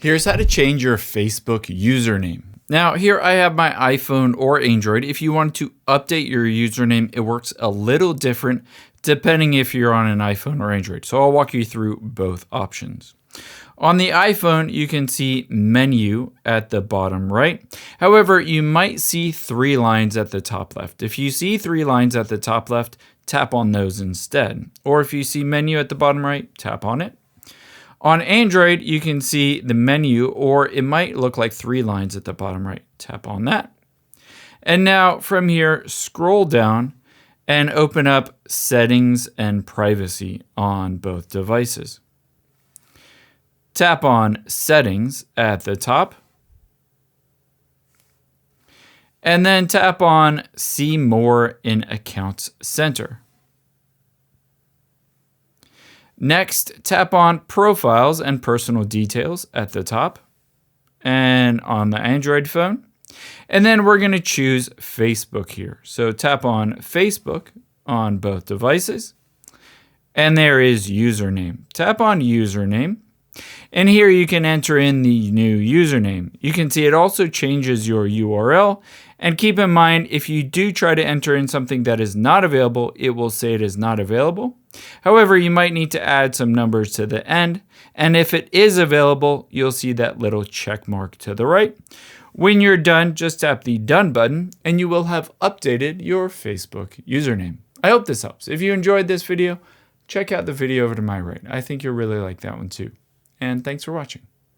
Here's how to change your Facebook username. Now here I have my iPhone or Android. If you want to update your username, it works a little different depending if you're on an iPhone or Android. So I'll walk you through both options. On the iPhone, you can see menu at the bottom right. However, you might see 3 lines at the top left. If you see 3 lines at the top left, tap on those instead. Or if you see menu at the bottom right, tap on it. On Android, you can see the menu, or it might look like 3 lines at the bottom right. Tap on that. And now from here, scroll down and open up Settings and Privacy on both devices. Tap on Settings at the top. And then tap on See More in Accounts Center. Next, tap on Profiles and Personal Details at the top and on the Android phone. And then we're going to choose Facebook here. So tap on Facebook on both devices. And there is Username. Tap on Username. And here you can enter in the new username. You can see it also changes your URL. And keep in mind, if you do try to enter in something that is not available, it will say it is not available. However, you might need to add some numbers to the end. And if it is available, you'll see that little check mark to the right. When you're done, just tap the Done button and you will have updated your Facebook username. I hope this helps. If you enjoyed this video, check out the video over to my right. I think you'll really like that one too. And thanks for watching.